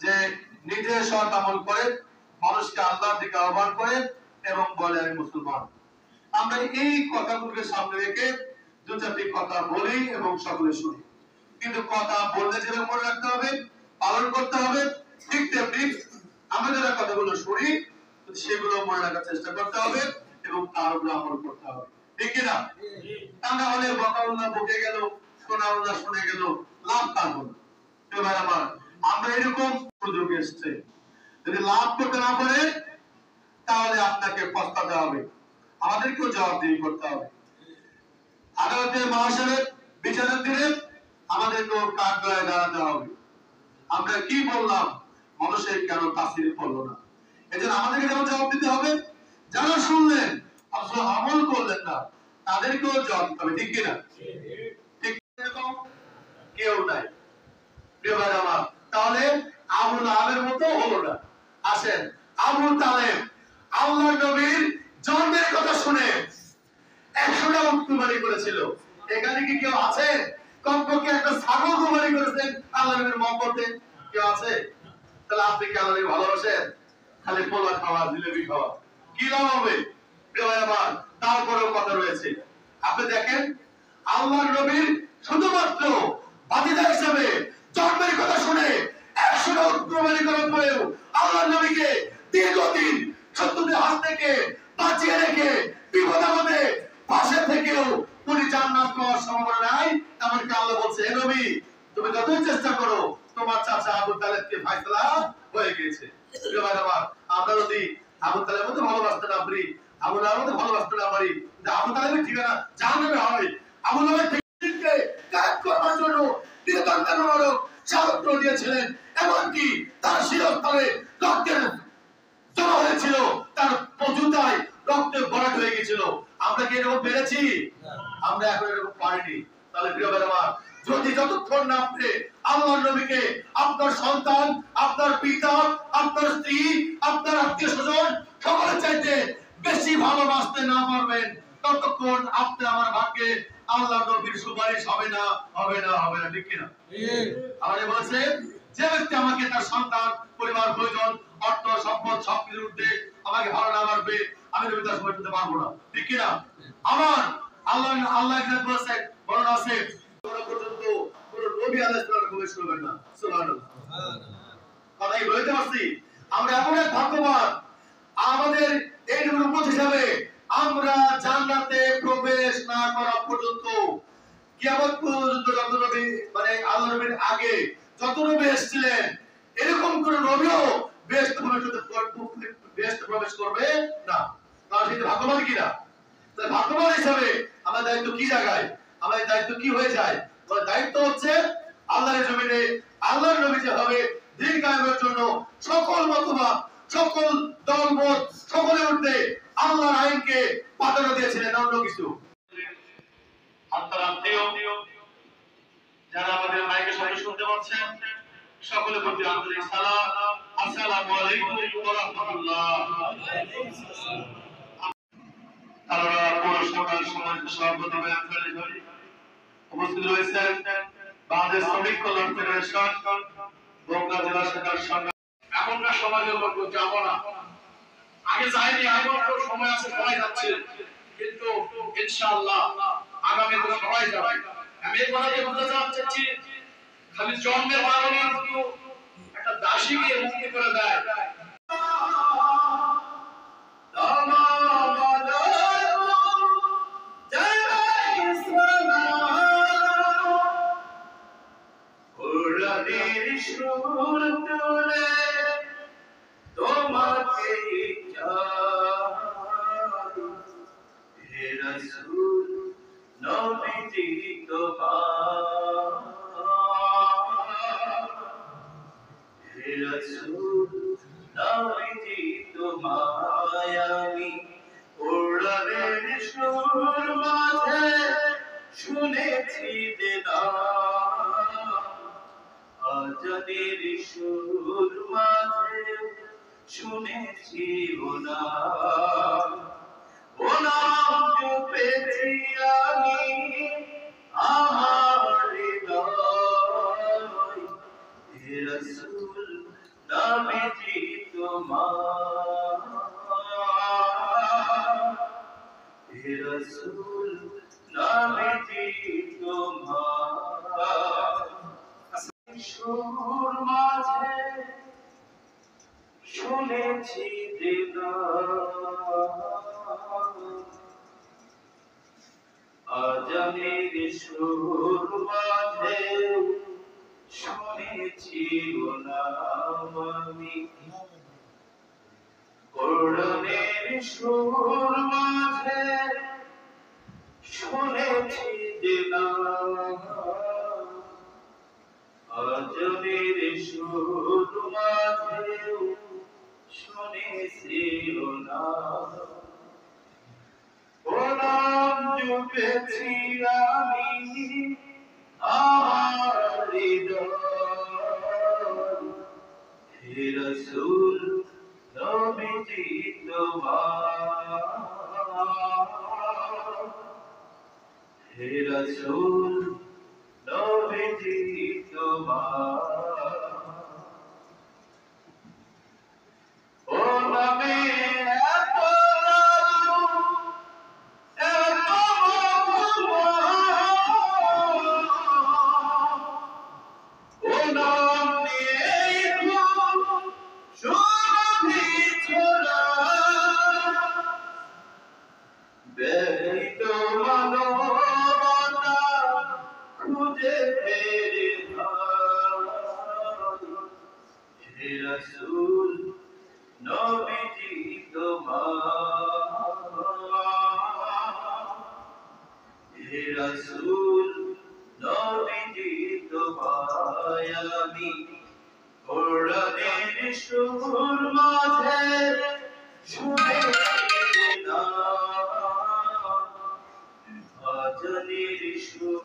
যে নিজে সৎ আমল করে মানুষকে আল্লাহর দিকে আহ্বান করে এবং বলে আমি মুসলমান। আমরা এই কথাগুলোকে সামনে রেখে দু চারটি কথা বলি এবং সকলে শুনি, কিন্তু কথা বললে যেটা মনে রাখতে হবে, পালন করতে হবে, ঠিক তেমনি আমরা যারা কথাগুলো শুনি সেগুলো মনে রাখার চেষ্টা করতে হবে এবং তার উপর আমল করতে হবে, ঠিক কিনা? আমরা হলে বকাউল্লাহ বকে গেল, শোনাউল্লাহ শুনে গেল, লাভ কার হলো? এবার আমার আমরা এরকম সুযোগ এসছে, যদি লাভ করতে না পারে তাহলে আপনাকে পস্তাতে হবে, আমাদেরকেও জবাবদিহি করতে হবে। আদালতের মহাসনের বিচারের দিনে আমাদেরকেও কাঠগড়ায় দাঁড়াতে হবে। আমরা কি বললাম মানুষের কেন তাসির পড়লো না, এজন্য আমাদেরকে যেমন জবাব দিতে হবে, যারা শুনলেন আসলে আমল করলেন না তাদেরকেও জবাব দিতে হবে, ঠিক কিনা? ঠিক এরকম কেউ নাই প্রিয় ভাই আমার। তাহলে আবু লাহাবের মতো হলো না। আসেন, আবু তালেব আল্লাহর নবীর জন্মের কথা শুনে 100টা উট কুরবানি করেছিল। এখানে কি কেউ আছে কমপক্ষে একটা ছাগল কুরবানি করেছেন আল্লাহর নবীর মহব্বতে? কেউ আছে? তাহলে আপনি কি আল্লাহকে ভালোবাসেন? খালি পোলা খাওয়া, জিলেবি খাওয়া, কি লাভ হবে? প্রিয় ভাই আমার, তারপরেও কথা রয়েছে। আপনি দেখেন আল্লাহর নবীর শুধুমাত্র ভাতিজা হিসেবে জন্মের কথা শুনে 100টা উট কুরবানি করার পরেও আল্লাহর নবীকে দীর্ঘদিন শত্রুদের হাত থেকে বাঁচিয়ে রেখে বিপদ আপদে পাশে থেকেও উনি জান্নাত পাওয়ার সম্ভাবনা নাই। এমনকি আল্লাহ বলছে, হে নবী তুমি যতই চেষ্টা করো তোমার চাচা আবু তালেবকে ফায়সালা হয়ে গিয়েছে। প্রিয় ভাই আমার, আমরা যদি আবু তালেবের মধ্যে ভালোবাসতে না পারি, আবু লাহাবের মধ্যে ভালোবাসতে না পারি, আবু তালেবের ঠিকানা জাহান্নামে হয়। আবু লাহাবের ঠিকানাকে কাজ করার জন্য নির্যাতনমূলক সাহায্য দিয়েছিলেন, এমনকি তার শিরস্থানে রক্তের জমা হয়েছিল, তার পজুতায় রক্তে ভরাট হয়ে গিয়েছিল। আমরা কি এরকম পেরেছি? আমরা এখন এরকম পারিনি। তাহলে প্রিয় ভাই আমার, যদি যতক্ষণ না আপনি আল্লাহর নবীকে আপনার সন্তান, আপনার পিতা, আপনার স্ত্রী, আপনার আত্মীয় স্বজন সকলের চাইতে বেশি ভালোবাসতে না পারবেন, ততক্ষণ আপনি আমার ভাগ্যে আল্লাহর নবীর সুপারিশ হবে না, হবে না, হবে না, ঠিক কিনা? আমাদের বলেছে যে ব্যক্তি আমাকে তার সন্তান, পরিবার, প্রয়োজন, অর্থ, সম্পদ সবকিছুর ঊর্ধ্বে আমাকে ভালো না বাসবে, আমি নবী তার সুপারিশ করতে পারবো না, ঠিক কিনা? আমার আল্লাহ বলেছে, বর্ণনা আছে পর্যন্ত কোন নবী আলাইহিস সালাম প্রবেশ করবেন না। সুবহানাল্লাহ। কথাই বলতে পারছি। আমরা এমন এক ভাগ্যবান, আমাদের এই নবীর উম্মত হিসাবে আমরা জান্নাতে প্রবেশ না করা পর্যন্ত, কিয়ামত পর্যন্ত যত নবী মানে আল্লাহর নবীর আগে যত নবী এসেছিলেন, এরকম কোন নবীও বেহেশতে প্রবেশ করবে না। তাহলে সেটা ভাগ্যবান কিনা? তাহলে ভাগ্যবান হিসাবে আমাদের দায়িত্ব কি জায়গায়, আমাদের দায়িত্ব কি হয়ে যায়? আমাদের দায়িত্ব হচ্ছে আল্লাহর জমিনে আল্লাহর নবী যেভাবে দ্বীন কায়েমের জন্য সকল মতবাদ, সকল দলমত, সকলের ঊর্ধ্বে আল্লাহর আইনকে প্রাধান্য দিয়েছিলেন, অন্য কিছু। যারা আমাদের মাইকের সামনে শুনতে পাচ্ছেন, সকলের প্রতি আন্তরিক সালাম, আসসালামু আলাইকুম ওয়া রাহমাতুল্লাহ। তারা পৌরসভার সম্মানিত সভাপতি উপস্থিত রয়েছেন বাংলাদেশ শ্রমিক কল্যাণ ফেডারেশন বগুড়া জেলা শাখার সংগ্রামী। এখনকার সমাজের লোক যাব না, আগে যায়নি, এখন তো সময় আছে, সবাই যাচ্ছে, কিন্তু ইনশাআল্লাহ আগামী দিনে সবাই যাবে। আমি এই কথাকে বলতে চাচ্ছি, খালি জন্মের কারণে একটা দাসীকে মুক্তি করে দেয়, সুর তুলে তোমাকে হে রাসূল নবীজি হে রাসূল নবীজি তোমায় আমি কোরআনের সুর মাঝে শুনেছি যে আজানের সুর মাঝে শুনেছি ও নাম জপেছি আমি আমার হৃদয় হে রাসূল নবীজি তোমার হে রাসূল নবীজি তোমার সুর মাঝে শুনেছি যে আজানের সুর মাঝে শুনেছি নাম আমি কোরআনের সুর মাঝে শুনেছি যে নাম আজানের সুর মাঝে শুনেছি নাম ও নাম জপেছি আমি আমার হৃদয় হে রাসূল নবীজি তোমার হে রাসূল নবীজি তোমার ও নামে এত জাদু এত ও নাম নিয়ে সুরভি ছোড়া ব্যথিত মানবতা খুঁজে ফেরে হে রাসূল নবীজি তোমার হে রাসূল নবীজি তোমায় আমি কোরআনের সুর মাঝে শুনেছি নাম আজানের সুর